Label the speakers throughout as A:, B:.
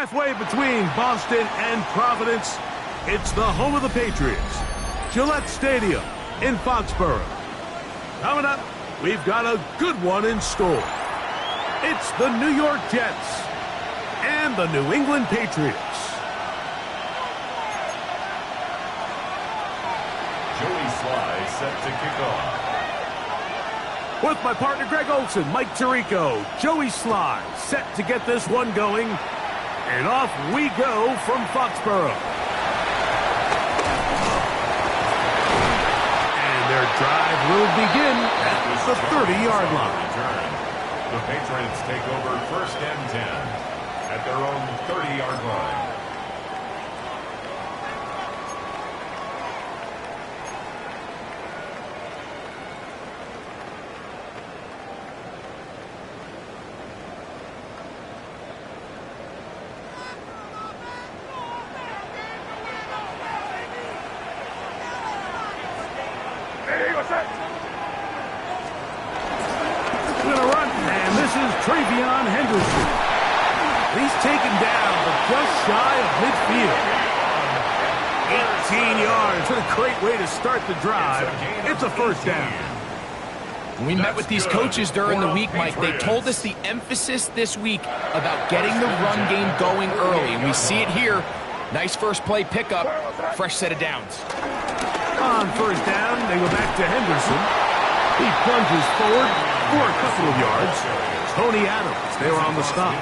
A: Halfway between Boston and Providence, it's the home of the Patriots, Gillette Stadium in Foxborough. Coming up, we've got a good one in store. It's the New York Jets and the New England Patriots.
B: Joey Sly set to kick off.
A: With my partner Greg Olson, Mike Tirico, Joey Sly set to get this one going. And off we go from Foxborough. And their drive will begin at the 30-yard line.
B: The Patriots take over 1st and 10 at their own 30-yard line.
A: He's taken down, but just shy of midfield. 18 yards. What a great way to start the drive. It's a 1st down.
C: We met with these coaches during the week, Mike. They told us the emphasis this week about getting the run game going early. And we see it here. Nice first play pickup. Fresh set of downs.
A: On 1st down, they go back to Henderson. He plunges forward for a couple of yards. Tony Adams, they were on the stop.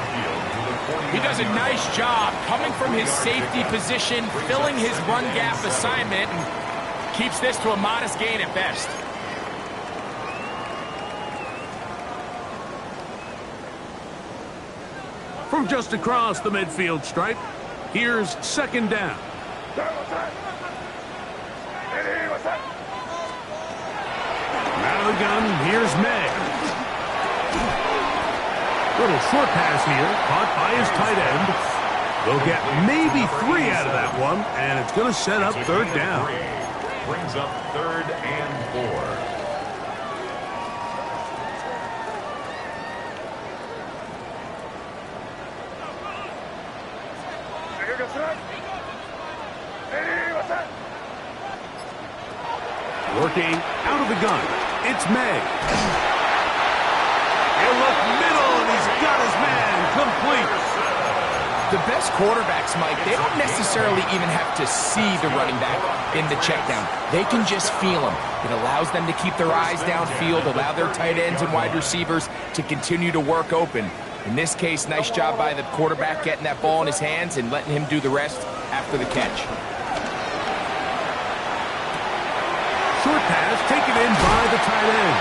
C: He does a nice job coming from his safety position, filling his run gap assignment, and keeps this to a modest gain at best.
A: From just across the midfield stripe, here's 2nd down. Out of the gun, here's May. Little short pass here, caught by his tight end. They'll get maybe 3 out of that one, and it's going to set up 3rd down.
B: Brings up 3rd and 4.
A: Working out of the gun, it's May. He'll look middle, and he's got his man complete.
C: The best quarterbacks, Mike, they don't necessarily even have to see the running back in the check down. They can just feel him. It allows them to keep their eyes downfield, allow their tight ends and wide receivers to continue to work open. In this case, nice job by the quarterback getting that ball in his hands and letting him do the rest after the catch.
A: Short pass taken in by the tight end.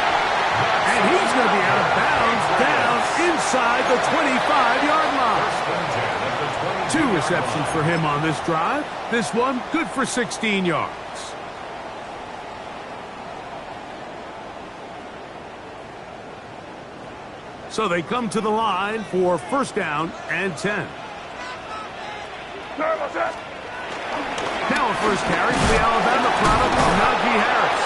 A: And he's going to be out of bounds down inside the 25-yard line. 2 receptions for him on this drive. This one good for 16 yards. So they come to the line for 1st down and 10. Now a first carry for the Alabama product, Najee Harris.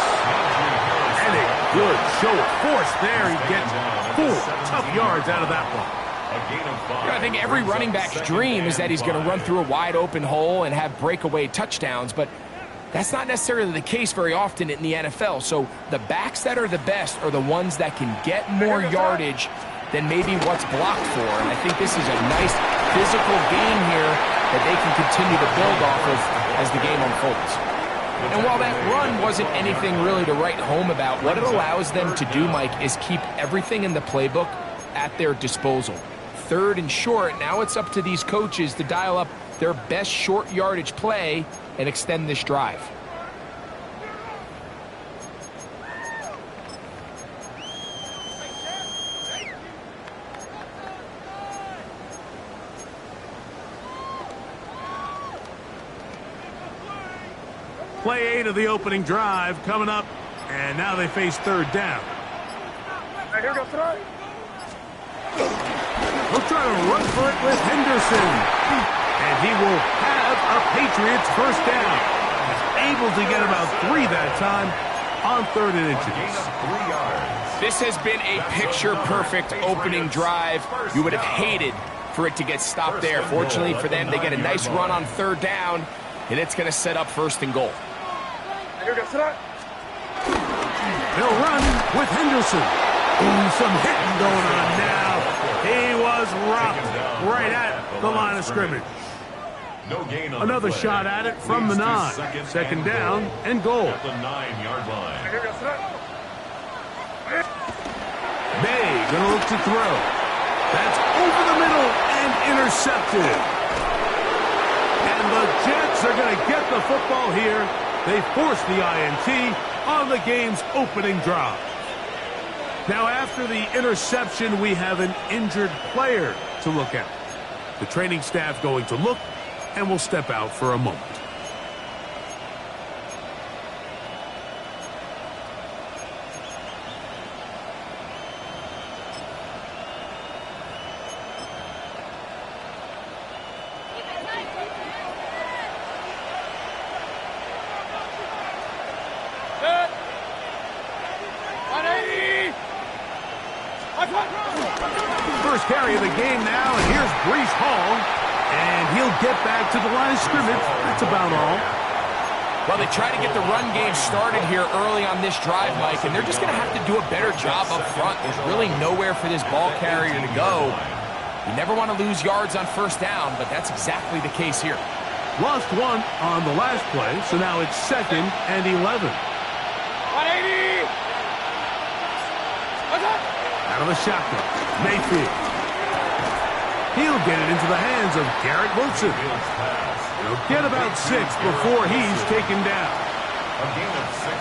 A: And a good show of force there. He gets 4 tough yards out of that one.
C: I think every running back's dream is that he's going to run through a wide open hole and have breakaway touchdowns, but that's not necessarily the case very often in the NFL. So the backs that are the best are the ones that can get more yardage than maybe what's blocked for. And I think this is a nice physical game here that they can continue to build off of as the game unfolds. And while that run wasn't anything really to write home about, what it allows them to do, Mike, is keep everything in the playbook at their disposal. 3rd and short, now it's up to these coaches to dial up their best short yardage play and extend this drive.
A: Play 8 of the opening drive coming up, and now they face 3rd down. Here goes tonight. We'll try to run for it with Henderson. And he will have a Patriots 1st down. He's able to get about 3 that time on 3rd and inches.
C: This has been a picture-perfect opening drive. You would have hated for it to get stopped there. Fortunately for them, they get a nice run on third down, and it's going to set up first and goal.
A: They'll run with Henderson. Ooh, some hitting going on now. He was rocked right at the line of scrimmage.
B: No gain on
A: Another shot at it from the 9. Second down and goal.
B: At the 9-yard line.
A: May gonna look to throw. That's over the middle and intercepted. And the Jets are gonna get the football here. They force the INT on the game's opening drive. Now after the interception, we have an injured player to look at. The training staff going to look and will step out for a moment. First carry of the game now, and here's Breece Hall, and he'll get back to the line of scrimmage. That's about all.
C: Well, they try to get the run game started here early on this drive, Mike, and they're just going to have to do a better job up front. There's really nowhere for this ball carrier to go. You never want to lose yards on first down, but that's exactly the case here.
A: Lost one on the last play, so now it's 2nd and 11.
C: 180!
A: Out of the shotgun, Mayfield. He'll get it into the hands of Garrett Wilson. He'll get about 6 before he's taken down.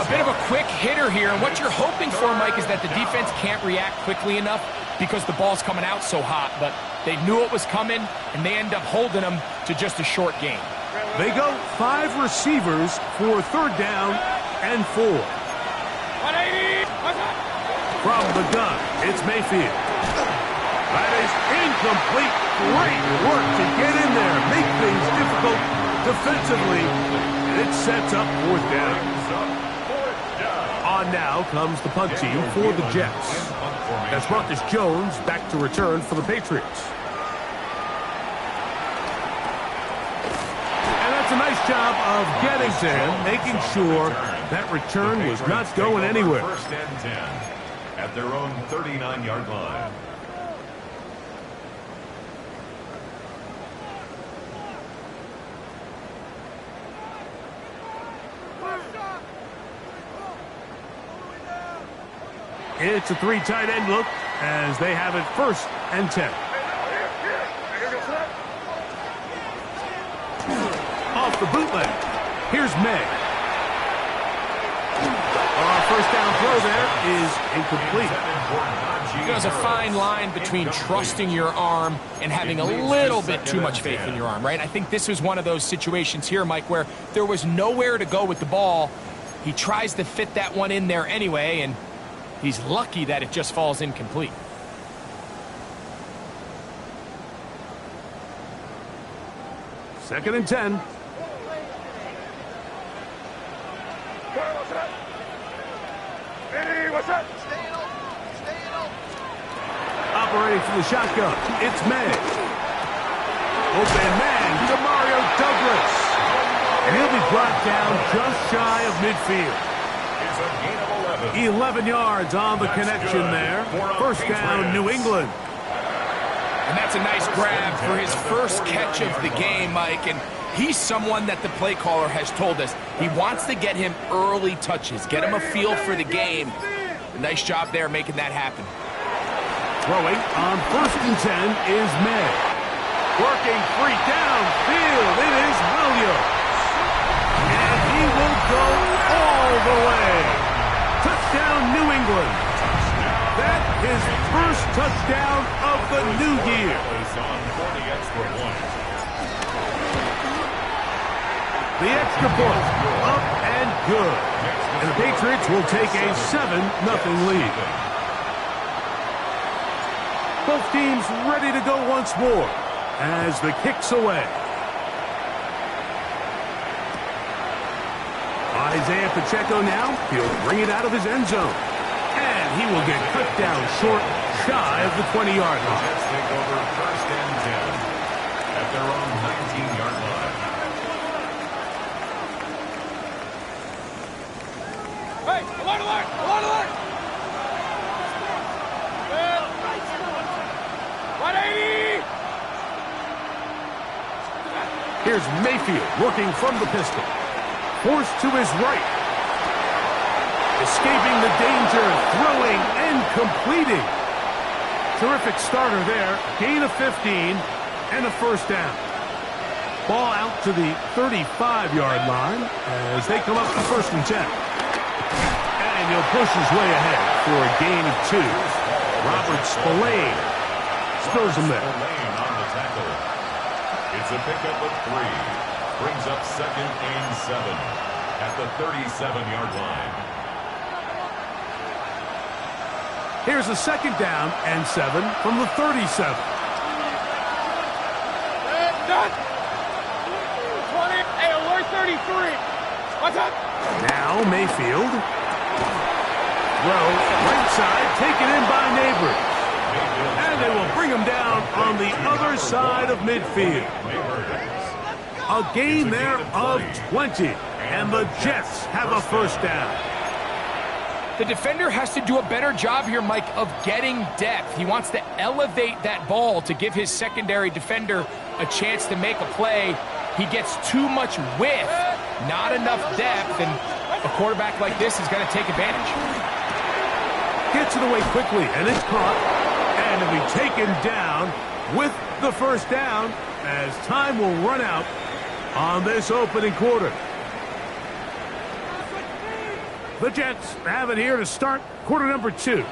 C: A bit of a quick hitter here, and what you're hoping for, Mike, is that the defense can't react quickly enough because the ball's coming out so hot, but they knew it was coming, and they end up holding them to just a short gain.
A: They go 5 receivers for 3rd down and 4.
C: 180!
A: From the gun, it's Mayfield. That is incomplete. Great work to get in there, make things difficult defensively, and it sets up 4th down. On now comes the punt team for the Jets. That's Marcus Jones back to return for the Patriots. And that's a nice job of getting to him, making sure that return was not going anywhere.
B: 1st and 10 at their own 39-yard line.
A: It's a 3 tight end look as they have it 1st and 10. Off the bootleg. Here's May. Our 1st down throw there is incomplete.
C: There's a fine line between trusting your arm and having a little bit too much faith in your arm, right? I think this was one of those situations here, Mike, where there was nowhere to go with the ball. He tries to fit that one in there anyway, and he's lucky that it just falls incomplete.
A: Second and 10. Operating from the shotgun, it's May. Open man to Mario Douglas. And he'll be brought down just shy of midfield.
B: It's a gain of 11.
A: 11 yards on the connection there. 1st down, New England.
C: And that's a nice grab for his first catch of the game, Mike. And he's someone that the play caller has told us he wants to get him early touches, get him a feel for the game. A nice job there making that happen.
A: Throwing on 1st and 10 is May. Working free downfield. It is Williams. And he will go all the way. Touchdown, New England. That is 1st touchdown of the new year. The extra point, up and good. And the Patriots will take a 7-0 lead. Both teams ready to go once more as the kick's away. Isaiah Pacheco now, he'll bring it out of his end zone. And he will get cut down short, shy of the 20-yard line.
B: Jets take over first and 10 at their own 19-yard line.
D: Hey, alert, alert, alert, alert! 180!
A: Here's Mayfield working from the pistol. Forced to his right. Escaping the danger, throwing and completing. Terrific starter there. Gain of 15 and a first down. Ball out to the 35-yard line as they come up to first and 10. And he'll push his way ahead for a gain of 2. Robert Spillane spills him there.
B: Spillane on the tackle. It's a pickup of 3. Brings up second and 7 at the 37-yard line.
A: Here's a second down and 7 from the 37.
D: Done! 20, hey, alert 33! What's up?
A: Now Mayfield. Throw, right side, taken in by Neighbors. And they will bring him down on the other side of midfield. A gain there of 20. And the Jets have a first down.
C: The defender has to do a better job here, Mike, of getting depth. He wants to elevate that ball to give his secondary defender a chance to make a play. He gets too much width, not enough depth, and a quarterback like this is going to take advantage.
A: Gets it away quickly, and it's caught. And it'll be taken down with the first down as time will run out on this opening quarter. The Jets have it here to start quarter number 2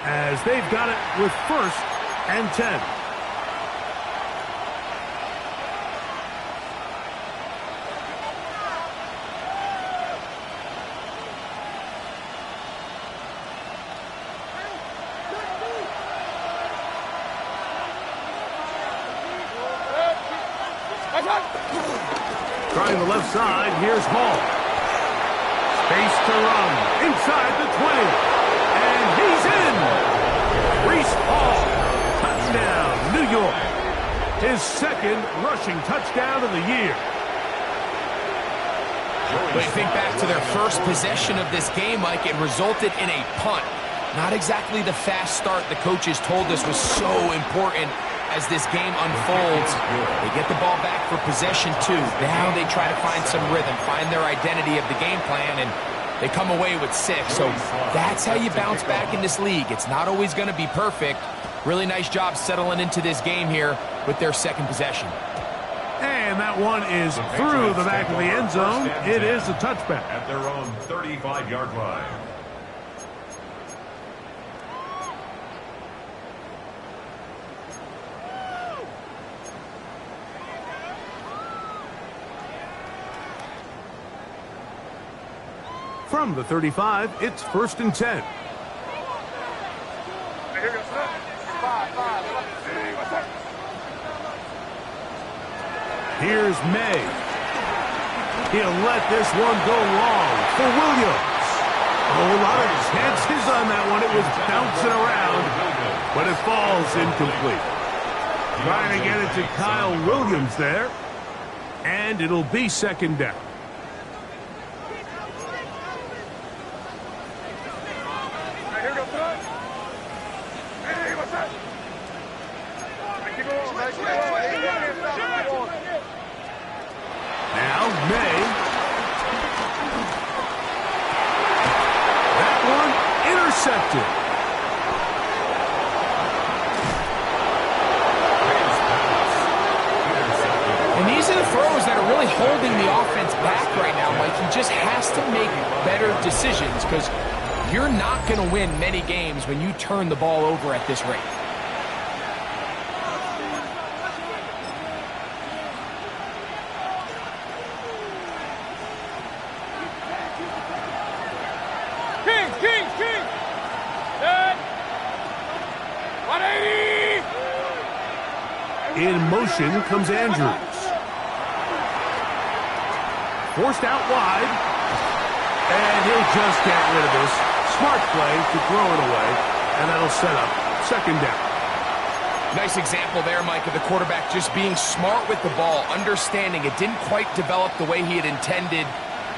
A: as they've got it with first and 10. Trying the left side, here's Hall. Space to run inside the 20. And he's in. Breece Hall. Touchdown, New York. His second rushing touchdown of the year.
C: But you think back to their first possession of this game, Mike, it resulted in a punt. Not exactly the fast start the coaches told us was so important as this game unfolds. They get the ball back for possession 2. Now they try to find some rhythm, find their identity of the game plan, and they come away with 6. So that's how you bounce back in this league. It's not always going to be perfect. Really nice job settling into this game here with their second possession.
A: And that one is through the back of the end zone. It is a touchback.
B: At their own 35-yard line.
A: From the 35, it's first and 10. Here's May. He'll let this one go long for Williams. Oh, a lot of chances on that one. It was bouncing around, but it falls incomplete. Trying to get it to Kyle Williams there, and it'll be second down. Now May. That one intercepted.
C: And these are the throws that are really holding the offense back right now, Mike. He just has to make better decisions because you're not going to win many games when you turn the ball over at this rate.
A: In motion comes Andrews. Forced out wide. And he'll just get rid of this. Smart play to throw it away. And that'll set up second down.
C: Nice example there, Mike, of the quarterback just being smart with the ball, understanding it didn't quite develop the way he had intended.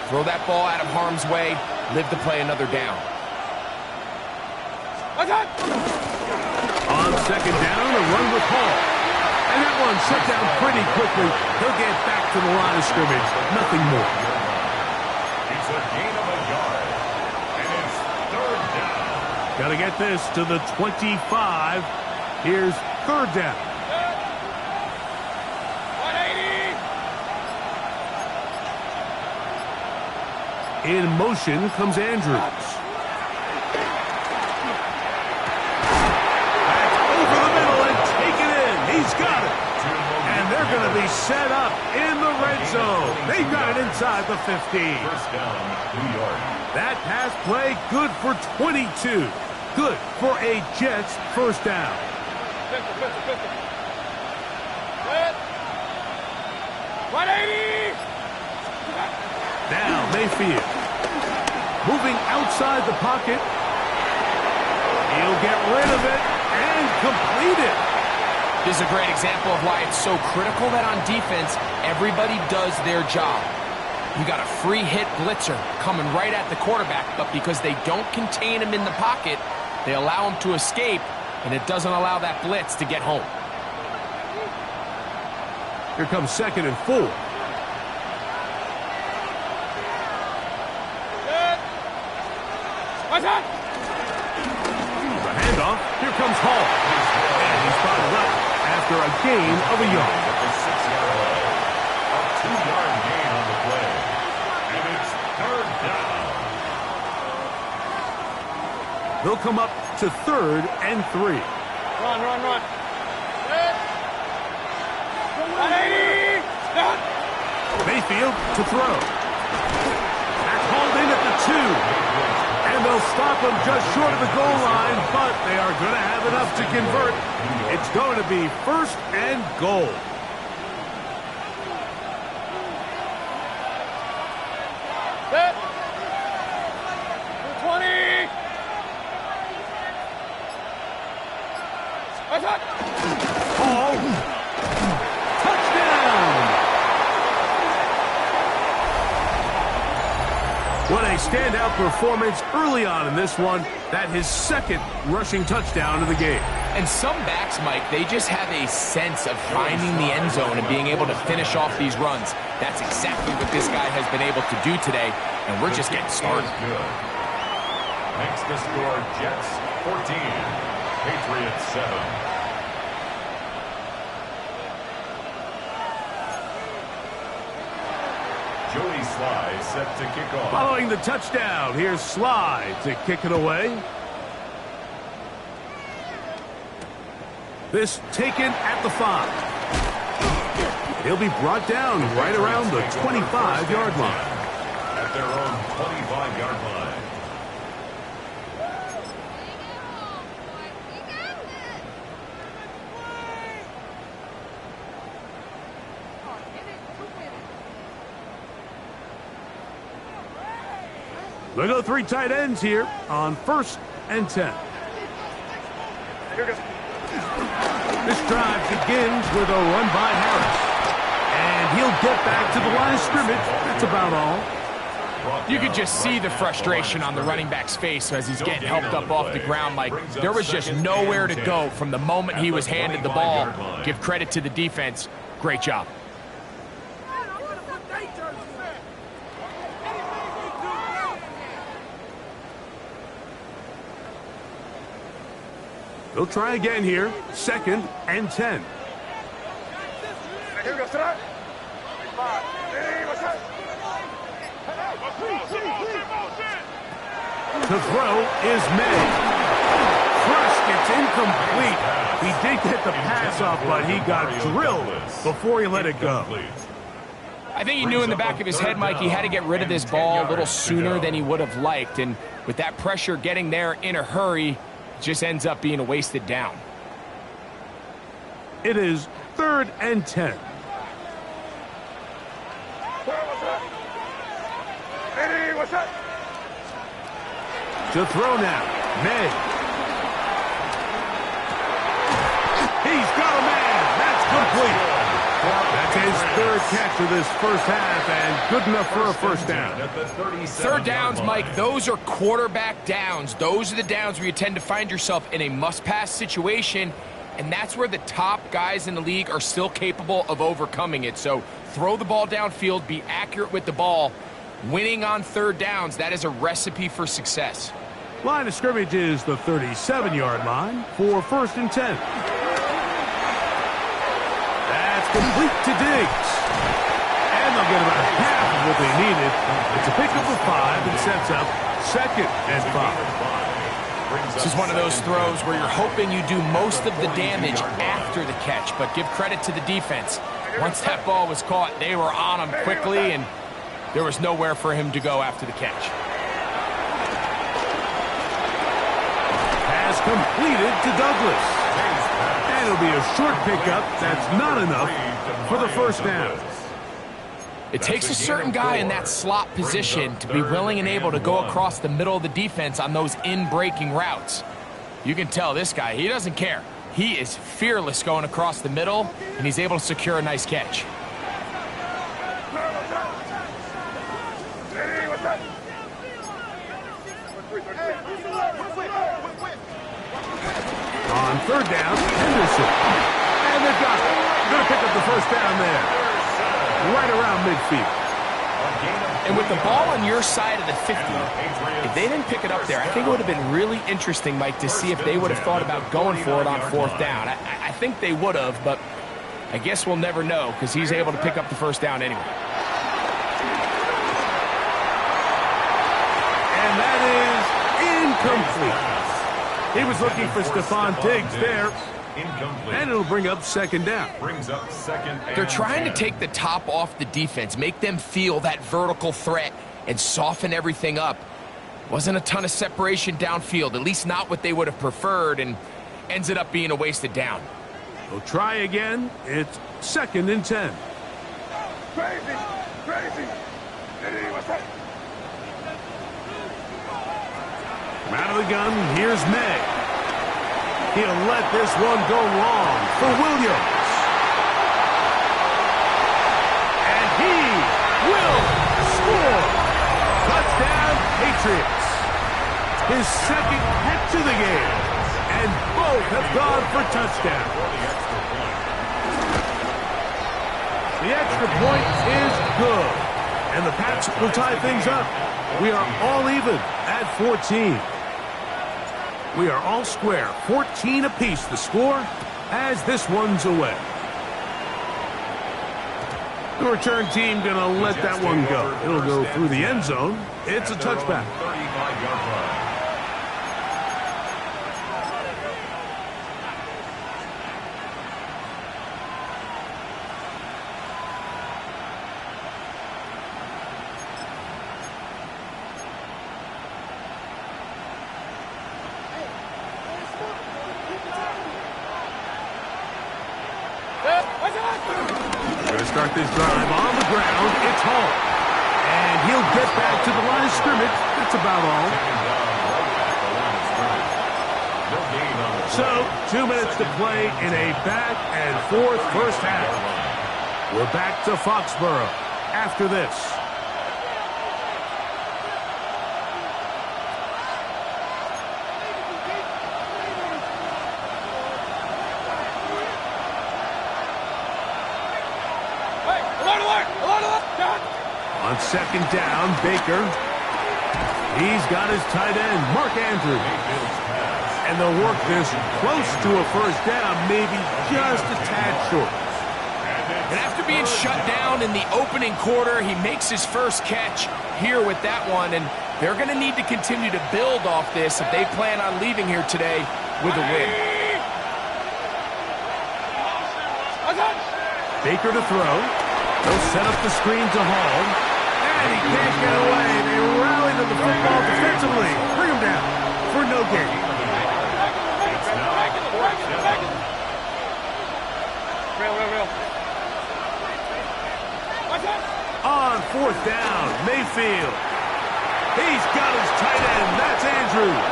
C: Throw that ball out of harm's way, live to play another down.
A: On second down, a run with Hall. And that one shut down pretty quickly. He'll get back to the line of scrimmage. Nothing more.
B: It's a gain of a yard. And it's third down.
A: Got to get this to the 25. Here's third down.
D: 180.
A: In motion comes Andrews. He's got it. And they're going to be set up in the red zone. They've got it inside the 15.
B: First down, New York.
A: That pass play good for 22. Good for a Jets first down.
D: Pistol. 180.
A: Now Mayfield. Moving outside the pocket. He'll get rid of it and complete it.
C: This is a great example of why it's so critical that on defense, everybody does their job. You got a free hit blitzer coming right at the quarterback, but because they don't contain him in the pocket, they allow him to escape, and it doesn't allow that blitz to get home.
A: Here comes second and 4. The handoff. Here comes Hall. And he's spotted up after a gain of a yard.
B: At the 6-yard line. A 2-yard gain on the play. And it's third down.
A: They'll come up to third and 3.
D: Run. 180. Stop.
A: Mayfield to throw. Back hauled in at the 2. And they'll stop him just short of the goal line, but they are going to have enough to convert. It's going to be first and goal.
D: Set. 220. Attack.
A: Hall. Touchdown! What a standout performance early on in this one. That his second rushing touchdown of the game.
C: And some backs, Mike, they just have a sense of finding the end zone and being able to finish off these runs. That's exactly what this guy has been able to do today, and we're just getting started.
B: Good. Makes the score Jets 14, Patriots 7. Jody Sly set to kick off.
A: Following the touchdown, here's Sly to kick it away. This taken at the 5. He'll be brought down right around the 25-yard line.
B: At their own 25-yard line.
A: They'll go 3 tight ends here on first and 10. This drive begins with a run by Harris. And he'll get back to the line of scrimmage. That's about all.
C: You could just see the frustration on the running back's face as he's getting helped up off the ground, Mike. There was just nowhere to go from the moment he was handed the ball. Give credit to the defense. Great job.
A: They'll try again here. Second and 10. To throw is made. Crush gets incomplete. He did get the pass off, but he got drilled before he let it go.
C: I think he knew in the back of his head, Mike, he had to get rid of this ball a little sooner than he would have liked. And with that pressure getting there in a hurry, it just ends up being a wasted down.
A: It is third and 10. To throw now, May. He's got a man. That's complete. That's his third catch of this first half, and good enough for a first down.
C: Third downs, Mike, those are quarterback downs. Those are the downs where you tend to find yourself in a must-pass situation, and that's where the top guys in the league are still capable of overcoming it. So throw the ball downfield, be accurate with the ball. Winning on third downs, that is a recipe for success.
A: Line of scrimmage is the 37-yard line for 1st and 10. That's complete to Diggs. And they'll get about half of what they needed. It's a pickup of 5 and sets up 2nd and 5.
C: This is one of those throws where you're hoping you do most of the damage after the catch, but give credit to the defense. Once that ball was caught, they were on him quickly, and there was nowhere for him to go after the catch.
A: Pass completed to Douglas. And it'll be a short pickup. That's not enough for the first down.
C: It takes a certain guy in that slot position to be willing and able to go across the middle of the defense on those in-breaking routes. You can tell this guy, he doesn't care. He is fearless going across the middle, and he's able to secure a nice catch.
A: On third down, Henderson. And they've got it. They're going to pick up the first down there. Right around midfield.
C: And with the ball on your side of the 50, if they didn't pick it up there, I think it would have been really interesting, Mike, to see if they would have thought about going for it on 4th down. I think they would have, but I guess we'll never know because he's able to pick up the first down anyway.
A: And that is incomplete. He was looking for Stephon Diggs there. And it'll bring up 2nd down.
C: They're trying to take the top off the defense, make them feel that vertical threat, and soften everything up. Wasn't a ton of separation downfield, at least not what they would have preferred, and ends it up being a wasted down.
A: They'll try again. It's 2nd and 10. From out of the gun, here's May. He'll let this one go long for Williams. And he will score. Touchdown, Patriots. His 2nd catch of the game. And both have gone for touchdown. The extra point is good. And the Pats will tie things up. We are all even at 14. We are all square, 14 apiece the score as this one's away. The return team going to let that one go. It'll go through the end zone. It's a touchback.
B: 35-yard run.
A: Going to start this drive on the ground. It's Hall. And he'll get back to the line of scrimmage. That's about all. So, 2 minutes to play in a back-and-forth first half. We're back to Foxborough after this. On 2nd down, Baker. He's got his tight end, Mark Andrews. And they'll work this close to a first down, maybe just a tad short.
C: And after being shut down in the opening quarter, he makes his first catch here with that one. And they're going to need to continue to build off this if they plan on leaving here today with a win.
A: Baker to throw. They'll set up the screen to Hall. And he can't get away. They rally to the football defensively. Bring him down for no gain. On 4th down, Mayfield. He's got his tight end. That's Andrews.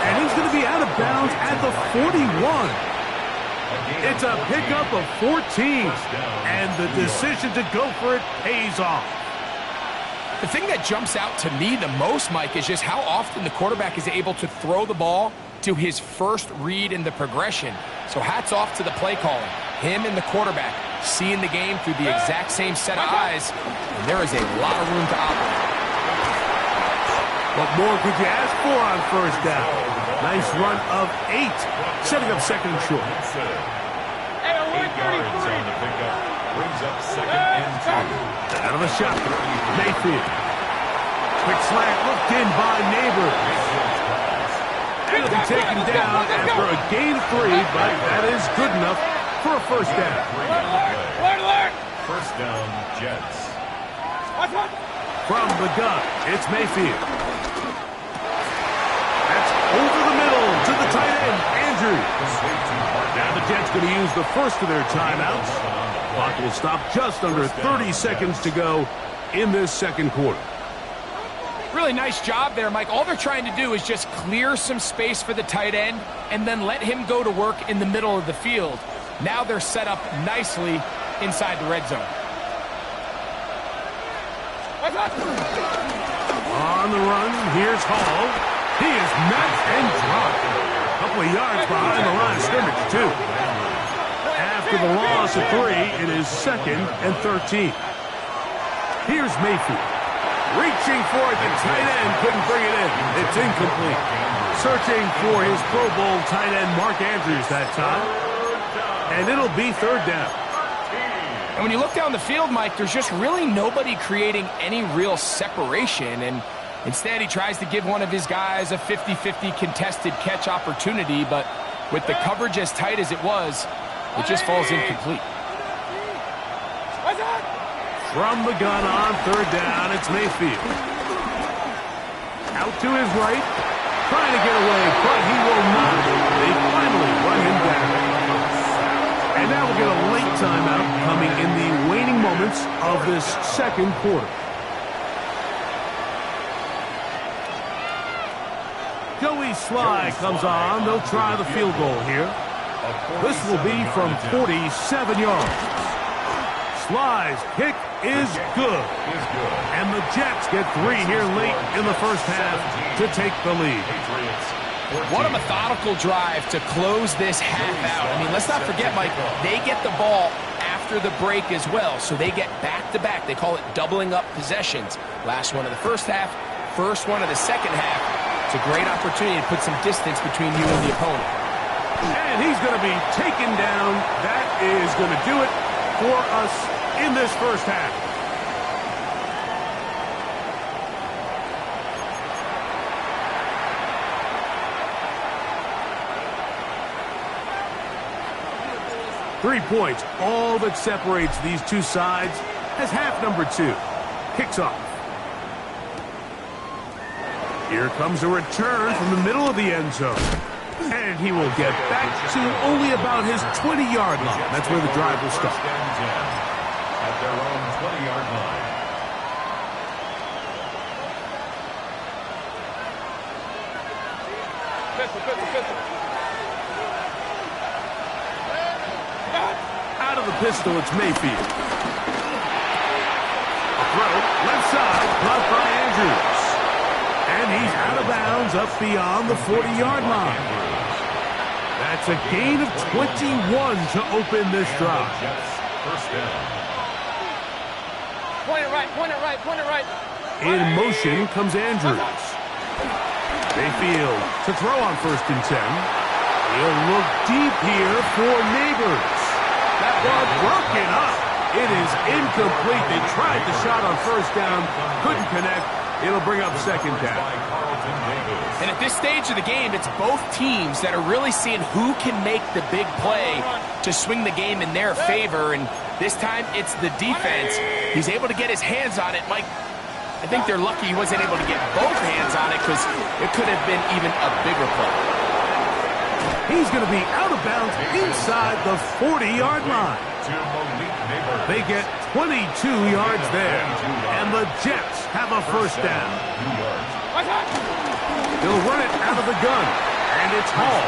A: And he's going to be out of bounds at the 41. It's a pickup of 14, and the decision to go for it pays off.
C: The thing that jumps out to me the most, Mike, is just how often the quarterback is able to throw the ball to his first read in the progression. So hats off to the play calling. Him and the quarterback seeing the game through the exact same set of eyes, and there is a lot of room to operate.
A: What more could you ask for on first down? Nice run of 8, setting up second and short.
B: 8 yards on the pickup. Brings up second and 2.
A: Out of the shotgun, Mayfield. Quick slant looked in by Neighbors. It'll be taken down after a gain of 3, but that is good enough for a first down.
B: First down, Jets.
A: From the gun, it's Mayfield. That's over the middle to the tight end, Andrews. Now the Jets going to use the first of their timeouts. Clock will stop just under 30 seconds to go in this second quarter.
C: Really nice job there, Mike. All they're trying to do is just clear some space for the tight end and then let him go to work in the middle of the field. Now they're set up nicely inside the red zone.
A: On the run, here's Hall. He is met and dropped. A couple of yards behind the line of scrimmage, too. After the loss of 3, it is second and 13. Here's Mayfield. Reaching for it, the tight end couldn't bring it in. It's incomplete. Searching for his Pro Bowl tight end, Mark Andrews, that time. And it'll be third down.
C: And when you look down the field, Mike, there's just really nobody creating any real separation. And instead, he tries to give one of his guys a 50-50 contested catch opportunity. But with the coverage as tight as it was, it just falls incomplete.
A: From the gun on third down, it's Mayfield. Out to his right, trying to get away, but he will not. They finally run him down. And now we'll get a late timeout coming in the waning moments of this second quarter. Joey Sly comes on. They'll try the field goal here. This will be from 47 yards. Sly's kick is good. And the Jets get 3 here late in the first half to take the lead.
C: What a methodical drive to close this half out. I mean, let's not forget, Mike, they get the ball after the break as well, so they get back-to-back. They call it doubling up possessions. Last one of the first half, first one of the second half. It's a great opportunity to put some distance between you and the opponent.
A: And he's going to be taken down. That is going to do it for us in this first half. Three points, all that separates these two sides as half number 2 kicks off. Here comes a return from the middle of the end zone. And he will get back to only about his 20-yard line. That's where the drive will stop.
B: At their own 20-yard line.
A: Out of the pistol, it's Mayfield. A throw, left side, caught by Andrews. And he's out of bounds up beyond the 40-yard line. That's a gain of 21 to open this drive.
B: First down.
D: Point it right, point it right, point it right.
A: In motion comes Andrews. Mayfield to throw on first and 10. He'll look deep here for Neighbors. That ball broken up. It is incomplete. They tried the shot on first down, couldn't connect. It'll bring up second down.
C: And at this stage of the game, it's both teams that are really seeing who can make the big play to swing the game in their favor. And this time, it's the defense. He's able to get his hands on it. Mike, I think they're lucky he wasn't able to get both hands on it because it could have been even a bigger play.
A: He's going to be out of bounds inside the 40-yard line. They get 22 yards there, and the Jets have a first down. He'll run it out of the gun, and it's Hall.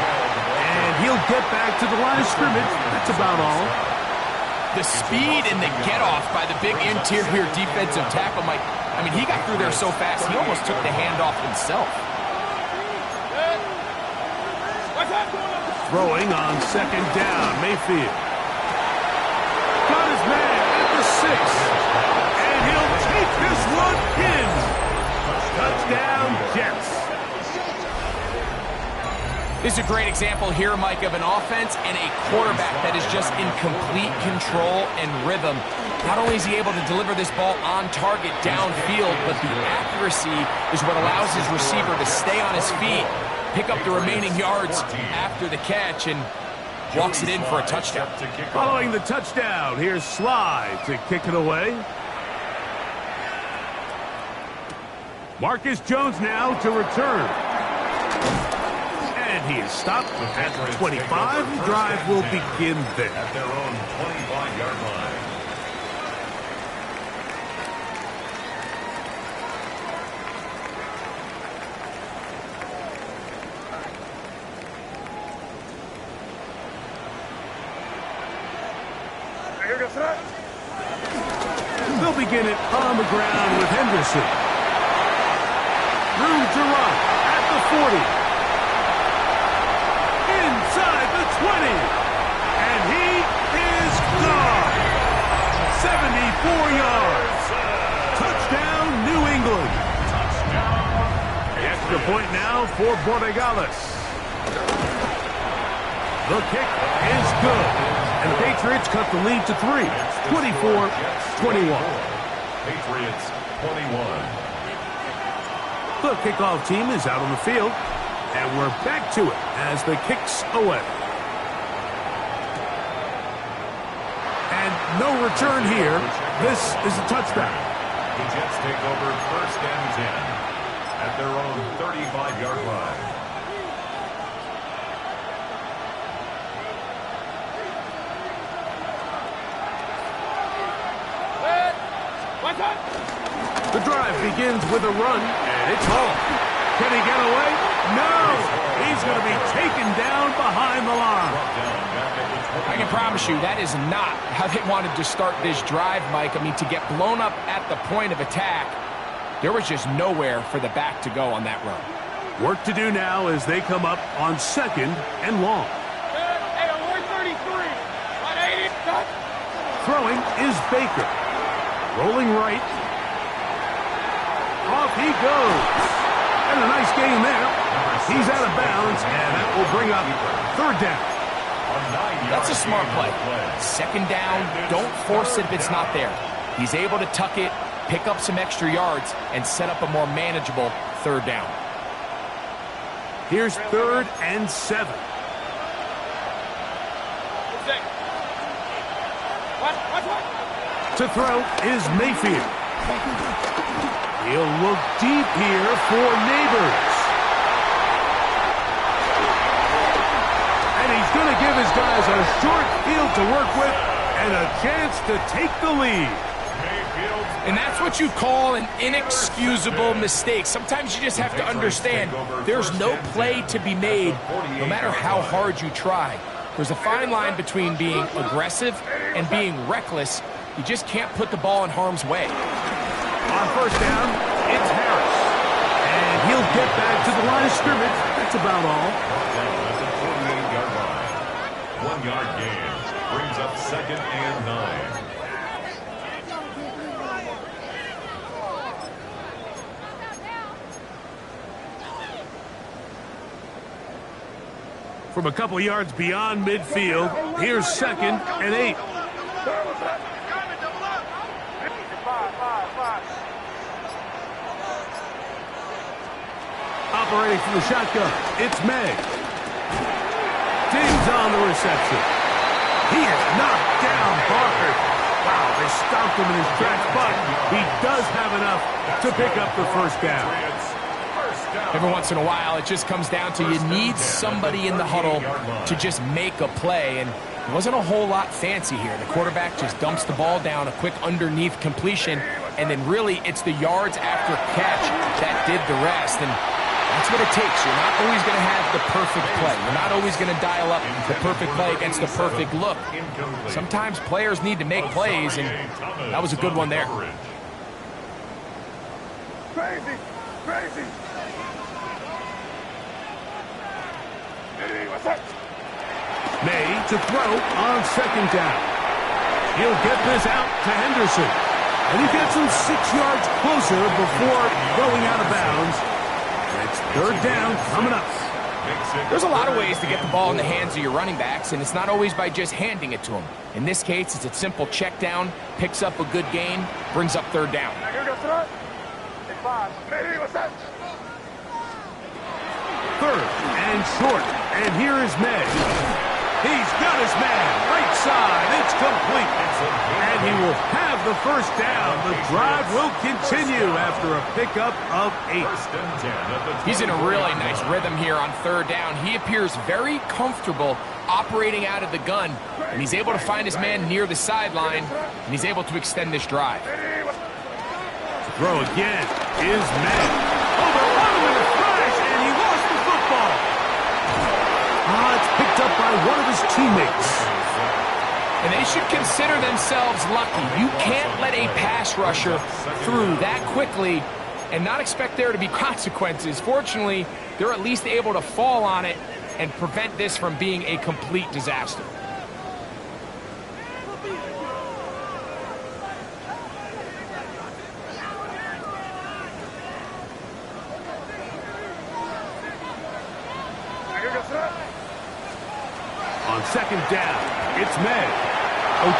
A: And he'll get back to the line of scrimmage. That's about all.
C: The speed and the get-off by the big interior defensive tackle, Mike. I mean, he got through there so fast, he almost took the handoff himself.
A: Throwing on second down, Mayfield. Got his man at the 6. And he'll take this one in. Touchdown, Jets.
C: This is a great example here, Mike, of an offense and a quarterback that is just in complete control and rhythm. Not only is he able to deliver this ball on target downfield, but the accuracy is what allows his receiver to stay on his feet, pick up the remaining yards after the catch, and walks it in for a touchdown.
A: Following the touchdown, here's Sly to kick it away. Marcus Jones now to return. And he is stopped at 25. The drive will begin there.
B: At their own 25-yard line.
A: They'll begin it on the ground with Henderson. Room to run at the 40. Inside the 20. And he is gone. 74 yards. Touchdown, New England. The extra point now for Borregales. The kick is good. And the Patriots cut the lead to 3. 24-21.
B: Patriots 21.
A: The kickoff team is out on the field. And we're back to it as the kick's away. And no return here. This is a touchdown.
B: The Jets take over 1st and 10 at their own 35-yard line.
A: The drive begins with a run, and it's home. Can he get away? No! He's going to be taken down behind the line.
C: I can promise you that is not how they wanted to start this drive, Mike. I mean, to get blown up at the point of attack, there was just nowhere for the back to go on that run.
A: Work to do now as they come up on 2nd and long.
D: Hey, on 133. 180.
A: Throwing is Baker. Rolling right. Off he goes. And a nice game there. He's out of bounds, and that will bring up 3rd down.
C: That's a smart play. 2nd down, don't force it if it's not there. He's able to tuck it, pick up some extra yards, and set up a more manageable 3rd down.
A: Here's 3rd and 7. To throw is Mayfield. He'll look deep here for Neighbors. And he's going to give his guys a short field to work with and a chance to take the lead.
C: And that's what you call an inexcusable mistake. Sometimes you just have to understand there's no play to be made, no matter how hard you try. There's a fine line between being aggressive and being reckless. You just can't put the ball in harm's way.
A: On 1st down, it's Harris. And he'll get back to the line of scrimmage. That's about all.
B: At the 48-yard line. 1-yard gain brings up 2nd and 9.
A: From a couple yards beyond midfield, here's 2nd and 8. Operating from the shotgun, it's May. Diggs on the reception. He is knocked down hard. Wow, they stopped him in his tracks, but he does have enough to pick up the 1st down.
C: Every once in a while, it just comes down to you need somebody in the huddle to just make a play, and it wasn't a whole lot fancy here. The quarterback just dumps the ball down, a quick underneath completion, and then really it's the yards after catch that did the rest. And That's what it takes. You're not always going to have the perfect play. You're not always going to dial up the perfect play against the perfect look. Sometimes players need to make plays, and that was a good one there.
D: Crazy! Crazy!
A: May to throw on second down. He'll get this out to Henderson. And he gets him 6 yards closer before going out of bounds. It's third down coming up.
C: There's a lot of ways to get the ball in the hands of your running backs, and it's not always by just handing it to them. In this case, it's a simple check down, picks up a good gain, brings up third down.
A: Third and short. And here is May. He's got his man. Right side. It's complete. And he will have the first down. The drive will continue after a pickup of 8.
C: He's in a really nice rhythm here on third down. He appears very comfortable operating out of the gun, and he's able to find his man near the sideline, and he's able to extend this drive.
A: Throw again is May. Oh, the run with a crash, and he lost the football. It's picked up by one of his teammates.
C: And they should consider themselves lucky. You can't let a pass rusher through that quickly and not expect there to be consequences. Fortunately, they're at least able to fall on it and prevent this from being a complete disaster.
A: On second down, it's May.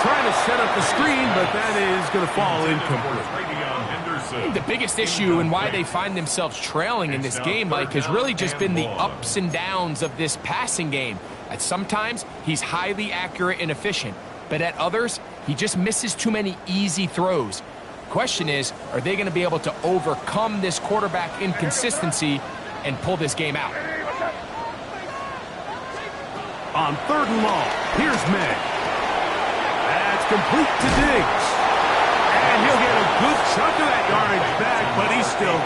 A: Trying to set up the screen, but that is going to fall incomplete.
C: I think the biggest issue and why they find themselves trailing in this game, Mike, has really just been the ups and downs of this passing game. At sometimes, he's highly accurate and efficient, but at others, he just misses too many easy throws. Question is, are they going to be able to overcome this quarterback inconsistency and pull this game out?
A: On third and long, here's May. That's complete to Diggs. And he'll get a good chunk of that yardage back, but he's still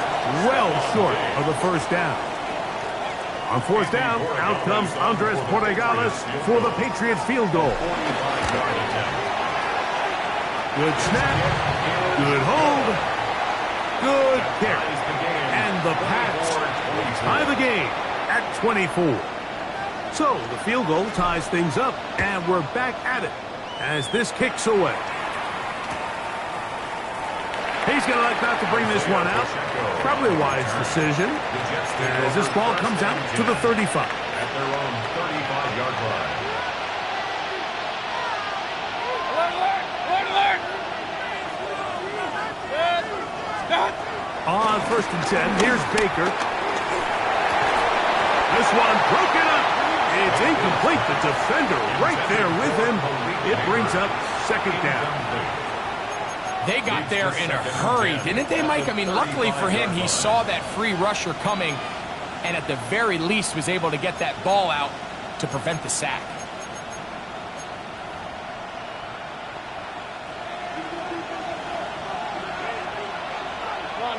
A: well short of the first down. On fourth down, out comes Andres Portegales for the Patriots field goal. Good snap, good hold, good kick. And the Pats tie the game at 24. So the field goal ties things up, and we're back at it as this kicks away. He's going to like not to bring this one out. Probably a wise decision as this ball comes out to the 35.
B: At their own 35-yard line.
A: On first and 10, here's Baker. This one broken up. It's incomplete. The defender right there with him. It brings up second down.
C: They got there in a hurry, didn't they, Mike? I mean, luckily for him, he saw that free rusher coming and at the very least was able to get that ball out to prevent the sack.
D: Run.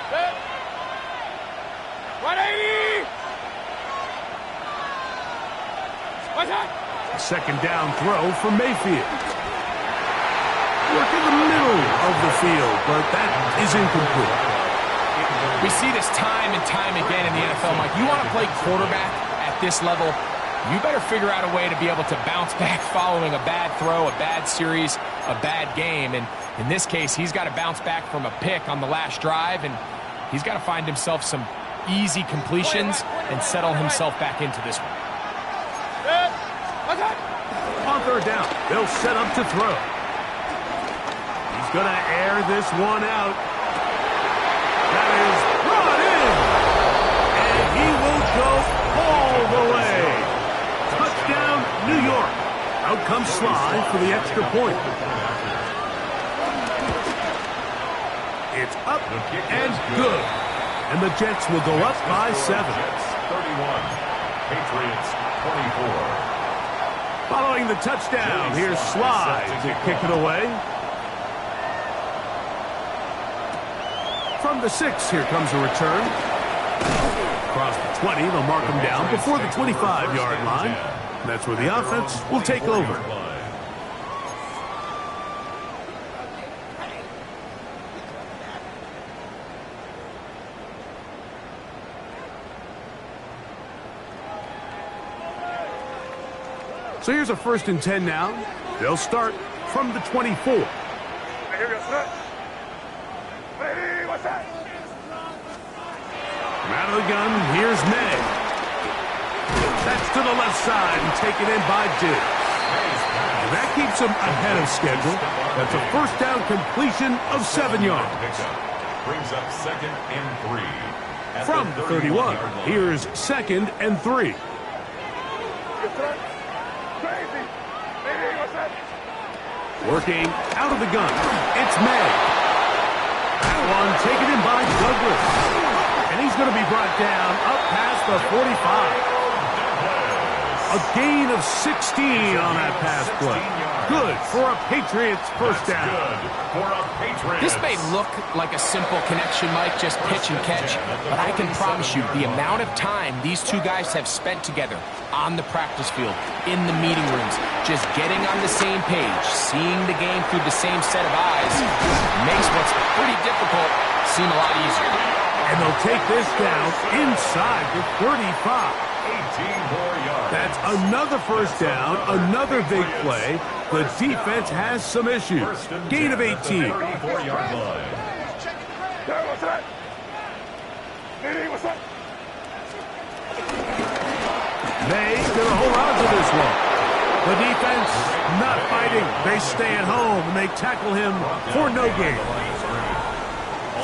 D: Set. 180! What's that?
A: A second down throw for Mayfield. Work in the middle of the field, but that is incomplete.
C: We see this time and time again in the NFL, Mike. You want to play quarterback at this level, you better figure out a way to be able to bounce back following a bad throw, a bad series, a bad game. And in this case, he's got to bounce back from a pick on the last drive, and he's got to find himself some easy completions and settle himself back into this one.
A: On third down, they'll set up to throw. He's going to air this one out. That is brought in. And he will go all the way. Touchdown, New York. Out comes Sly for the extra point. It's up and good. And the Jets will go up by 7.
B: 31. Patriots 24.
A: Following the touchdown, here's Sly to kick it away. From the 6, here comes a return. Across the 20, they'll mark him down before the 25-yard line. That's where the offense will take over. So here's a 1st and 10 now. They'll start from the 24.
D: Here we go, set. Ready, what's that?
A: Out of the gun, here's May. That's to the left side and taken in by Diggs. And that keeps him ahead of schedule. That's a 1st down completion of 7 yards.
B: Brings up 2nd and 3.
A: From the 31, here's 2nd and 3.
D: Crazy. Ready, what's that?
A: Working out of the gun, it's May. That one taken in by Douglas. And he's going to be brought down up past the 45. A gain of 16 on that pass play. Good for a Patriots 1st down.
C: This may look like a simple connection, Mike, just pitch and catch, but I can promise you the amount of time these two guys have spent together on the practice field, in the meeting rooms, just getting on the same page, seeing the game through the same set of eyes, makes what's pretty difficult seem a lot easier.
A: And they'll take this down inside the 35.
B: 18 more yards.
A: That's another 1st down, another big play. The defense has some issues. Gain of 18.
B: 34-yard line.
D: There, what's that? Ready, what's that?
A: May's going to hold on to this one. The defense not fighting. They stay at home and they tackle him for no gain.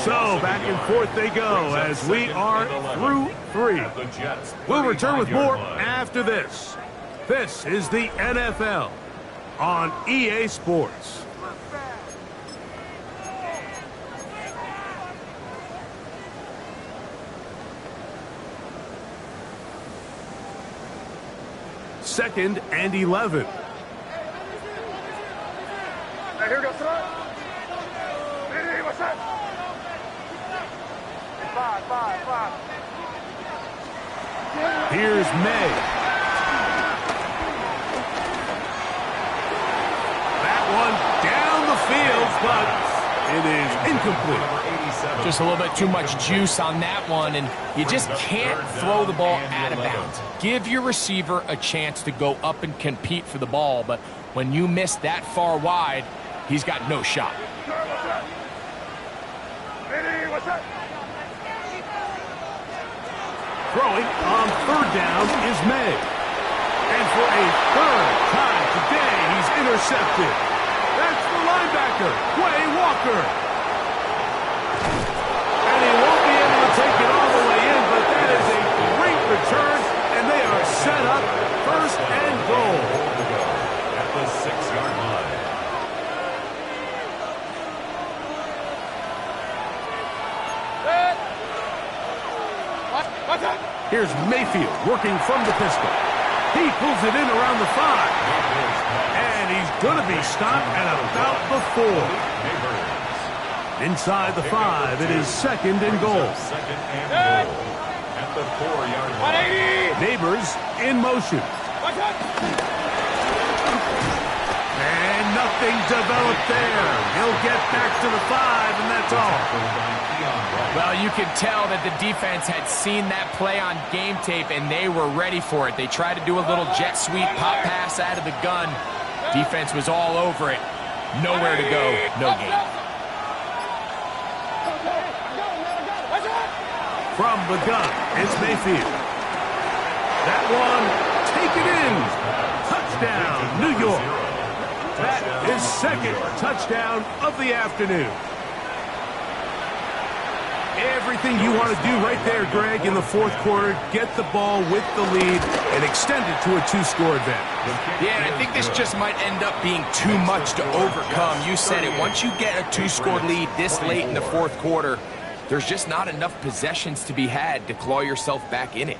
A: So back and forth they go as we are through 3. We'll return with more after this. This is the NFL on EA Sports. Second and 11.
D: Now here goes tonight. Ready, what's that? 5.
A: Here's May. That one down the field, but it is incomplete.
C: Just a little bit too much juice on that one, and you just can't throw the ball out of bounds. Give your receiver a chance to go up and compete for the ball, but when you miss that far wide, he's got no shot.
D: Ready, what's that?
A: Throwing on 3rd down is May. And for a 3rd time today, he's intercepted. That's the linebacker, Quay Walker. And he won't be able to take it all the way in, but that is a great return, and they are set up 1st and goal.
B: At the 6-yard line.
D: What's that?
A: Here's Mayfield working from the pistol. He pulls it in around the 5. And he's going to be stopped at about the 4. Inside the 5, it is 2nd and goal.
B: 2nd and goal. At the 4-yard line.
D: 180.
A: Neighbors in motion.
D: What's that?
A: And nothing developed there. He'll get back to the 5, and that's all.
C: Well, you could tell that the defense had seen that play on game tape, and they were ready for it. They tried to do a little jet sweep pop pass out of the gun. Defense was all over it. Nowhere to go, no gain.
A: From the gun, it's Mayfield. That one, taken in. Touchdown, New York. That is 2nd touchdown of the afternoon. Everything you want to do right there, Greg, in the 4th quarter, get the ball with the lead and extend it to a 2-score advantage.
C: Yeah, I think this just might end up being too much to overcome. You said it. Once you get a 2-score lead this late in the 4th quarter, there's just not enough possessions to be had to claw yourself back in it.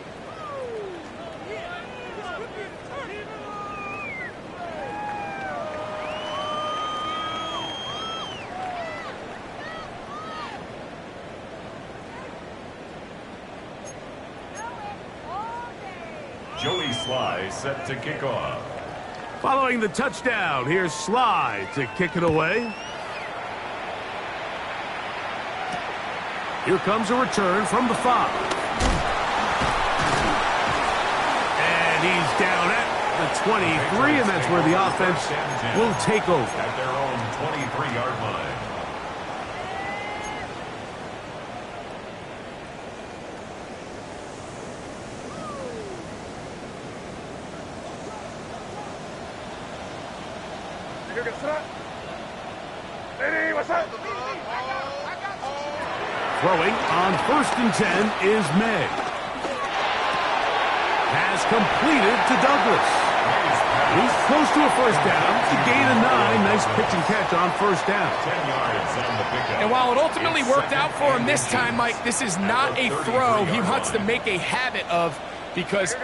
B: Joey Sly set to kick off.
A: Following the touchdown, here's Sly to kick it away. Here comes a return from the 5. And he's down at the 23, and that's where the offense will take over.
B: At their own 23-yard line.
A: Throwing on 1st and 10 is May. Pass completed to Douglas. He's close to a 1st down. It's a gain of 9. Nice pitch and catch on 1st down.
B: 10 yards on the pickup.
C: And while it ultimately worked out for him this time, Mike, this is not a throw he wants to make a habit of, because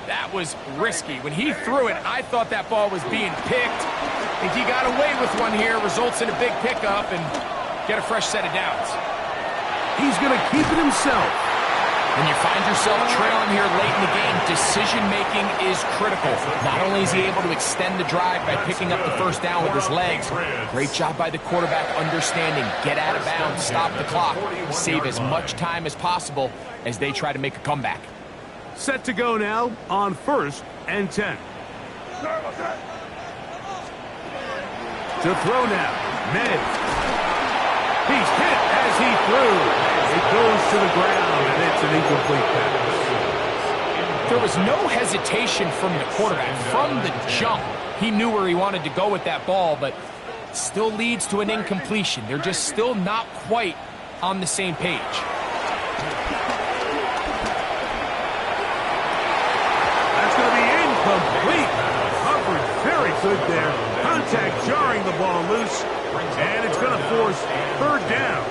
C: that was risky. When he threw it, I thought that ball was being picked. I think he got away with one here, results in a big pickup and get a fresh set of downs.
A: He's going to keep it himself.
C: When you find yourself trailing here late in the game, decision-making is critical. Not only is he able to extend the drive by picking up the 1st down with his legs, great job by the quarterback understanding, get out of bounds, stop the clock, save as much time as possible as they try to make a comeback.
A: Set to go now on 1st and 10. To throw now, May. He's hit as he threw. It goes to the ground, and it's an incomplete pass.
C: There was no hesitation from the quarterback. From the jump, he knew where he wanted to go with that ball, but still leads to an incompletion. They're just still not quite on the same page.
A: That's going to be incomplete. Coverage very good there. Contact jarring the ball loose, and it's going to force 3rd down.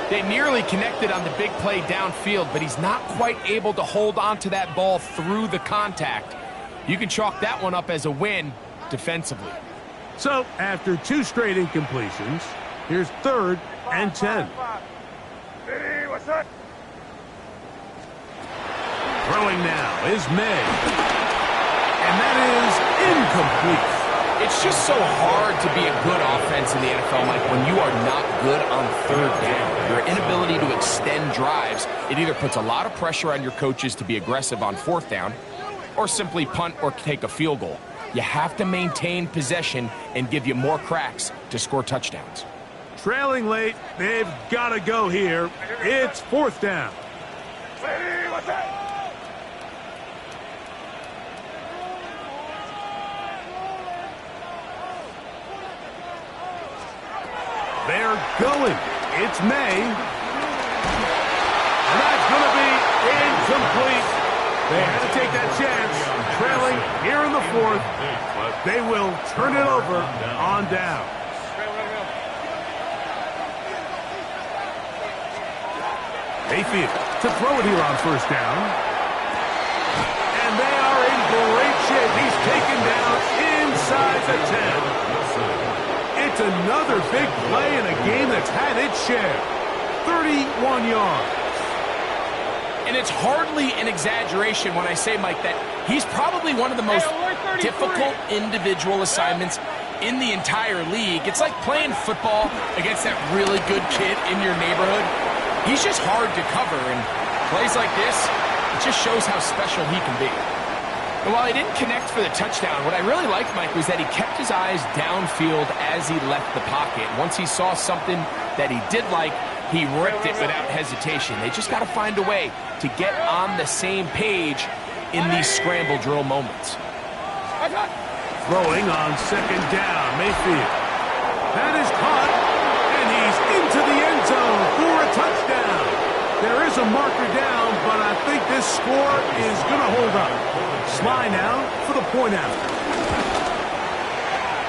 C: They nearly connected on the big play downfield, but he's not quite able to hold on to that ball through the contact. You can chalk that one up as a win defensively.
A: So, after 2 straight incompletions, here's 3rd and 10. Throwing now is May. And that is incomplete.
C: It's just so hard to be a good offense in the NFL, Mike, when you are not good on 3rd down. Your inability to extend drives, it either puts a lot of pressure on your coaches to be aggressive on 4th down, or simply punt or take a field goal. You have to maintain possession and give you more cracks to score touchdowns.
A: Trailing late, they've got to go here. It's 4th down. They're going. It's May. And that's going to be incomplete. They had to take that chance. Trailing here in the 4th. But they will turn it over on down. Mayfield to throw it here on 1st down. And they are in great shape. He's taken down inside the 10. It's another big play in a game that's had its share. 31 yards.
C: And it's hardly an exaggeration when I say, Mike, that he's probably one of the most difficult individual assignments in the entire league. It's like playing football against that really good kid in your neighborhood. He's just hard to cover, and plays like this, it just shows how special he can be. And while he didn't connect for the touchdown, what I really liked, Mike, was that he kept his eyes downfield as he left the pocket. Once he saw something that he did like, he ripped it without hesitation. They just got to find a way to get on the same page in these scramble drill moments.
A: Throwing on 2nd down, Mayfield. That is caught, and he's into the end zone for a touchdown. There is a marker down, but I think this score is going to hold up. Sly now for the point out.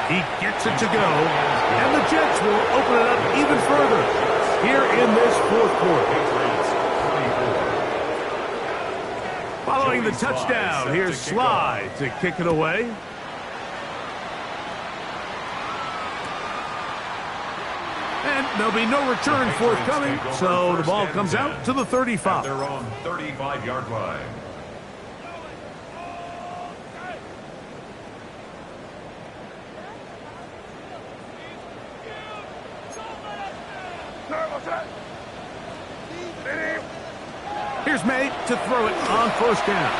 A: He gets it to go, and the Jets will open it up even further here in this 4th quarter. Following the touchdown, here's Sly to kick it away. And there'll be no return forthcoming, so the ball comes out to the 35.
B: At their own 35-yard line.
A: Here's May to throw it on first down.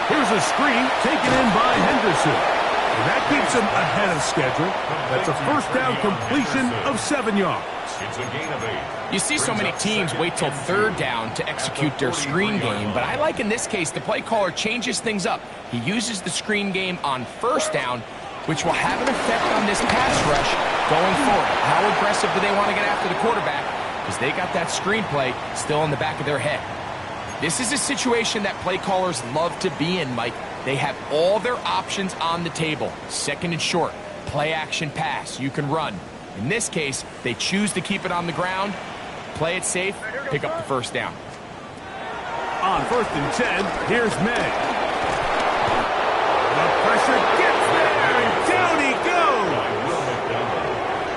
A: Here's a screen taken in by Henderson. And that keeps him ahead of schedule. That's a first down completion of 7 yards.
B: It's a gain of 8.
C: You see so many teams wait till third down to execute their screen game, but I like in this case the play caller changes things up. He uses the screen game on first down, which will have an effect on this pass rush going forward. How aggressive do they want to get after the quarterback? Because they got that screen play still in the back of their head. This is a situation that play callers love to be in, Mike. They have all their options on the table. Second and short, play action pass, you can run. In this case, they choose to keep it on the ground, play it safe, pick up the first down.
A: On 1st and 10, here's May. The pressure gets there, and down he goes.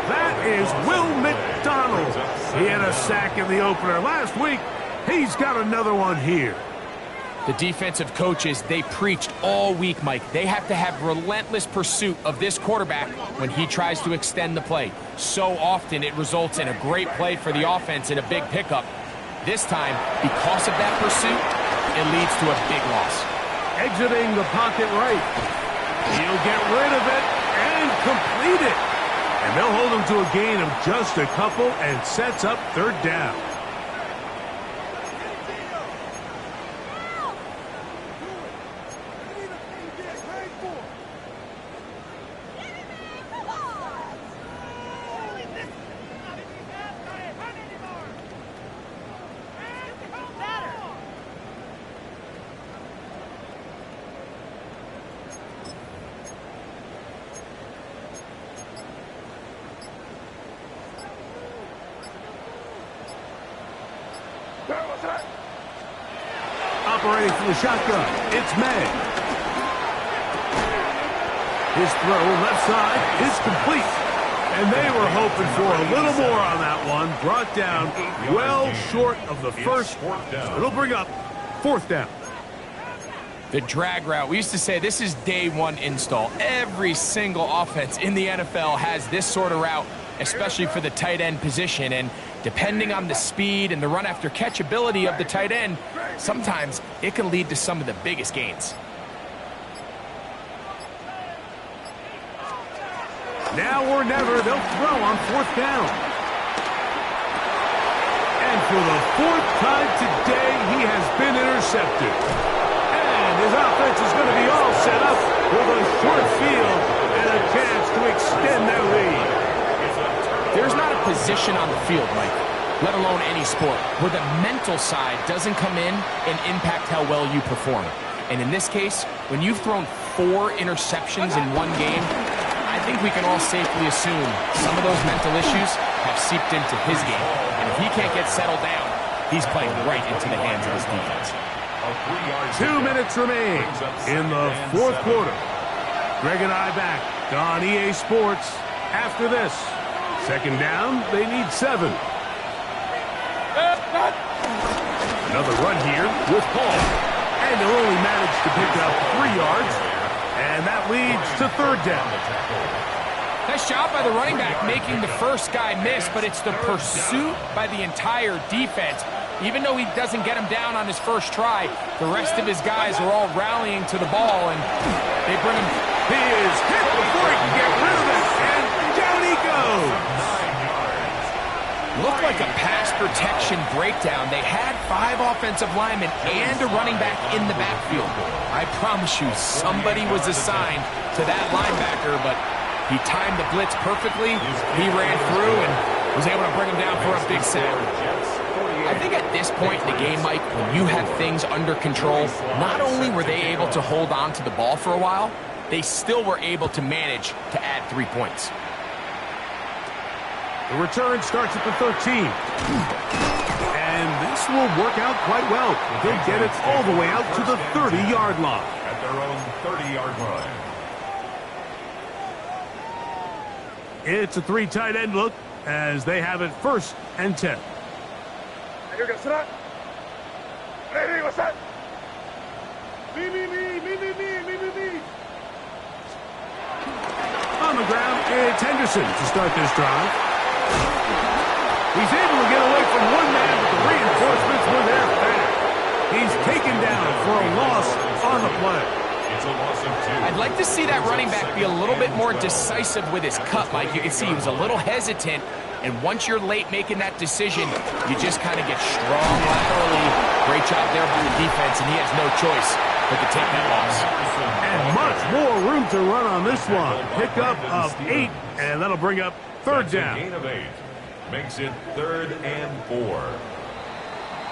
A: That is Will McDonald. He had a sack in the opener last week. He's got another one here.
C: The defensive coaches, they preached all week, Mike. They have to have relentless pursuit of this quarterback when he tries to extend the play. So often it results in a great play for the offense and a big pickup. This time, because of that pursuit, it leads to a big loss.
A: Exiting the pocket right. He'll get rid of it and complete it. And they'll hold him to a gain of just a couple and sets up third down. Operating from the shotgun, it's May. His throw left side is complete. And they were hoping for a little more on that one. Brought down well short of the first. It'll bring up 4th down.
C: The drag route, we used to say this is day one install. Every single offense in the NFL has this sort of route, especially for the tight end position. And depending on the speed and the run after catch ability of the tight end, sometimes it can lead to some of the biggest gains.
A: Now or never, they'll throw on 4th down. And for the 4th time today, he has been intercepted. And his offense is going to be all set up with a short field and a chance to extend their lead.
C: There's not a position on the field, Mike, let alone any sport, where the mental side doesn't come in and impact how well you perform. And in this case, when you've thrown 4 interceptions in one game, I think we can all safely assume some of those mental issues have seeped into his game. And if he can't get settled down, he's playing right into the hands of his defense.
A: 2 minutes remain in the 4th quarter. Greg and I back on EA Sports after this. 2nd down, they need 7. Another run here with Paul. And they'll only manage to pick up 3 yards. And that leads to 3rd down.
C: Nice job by the running back making the first guy miss, but it's the pursuit by the entire defense. Even though he doesn't get him down on his first try, the rest of his guys are all rallying to the ball, and they bring him.
A: He is hit before he can get rid of it, and down he goes.
C: Looked like a pass protection breakdown. They had 5 offensive linemen and a running back in the backfield. I promise you, somebody was assigned to that linebacker, but he timed the blitz perfectly. He ran through and was able to bring him down for a big sack. I think at this point in the game, Mike, when you have things under control, not only were they able to hold on to the ball for a while, they still were able to manage to add 3 points.
A: The return starts at the 13. And this will work out quite well. They get it all the way out to the 30-yard line.
B: At their own 30-yard line.
A: It's a 3 tight end look as they have it 1st and 10. On the ground, it's Henderson to start this drive. He's able to get away He's taken down for a loss on the play.
B: It's a loss of 2.
C: I'd like to see that running back be a little bit more decisive with his cut, Mike. You can see he was a little hesitant, and once you're late making that decision, you just kind of get strong laterally. Great job there by the defense, and he has no choice but to take that loss.
A: And much more room to run on this one. Pickup of 8, and that'll bring up third
B: That's a
A: down.
B: gain of 8. Makes it 3rd and 4.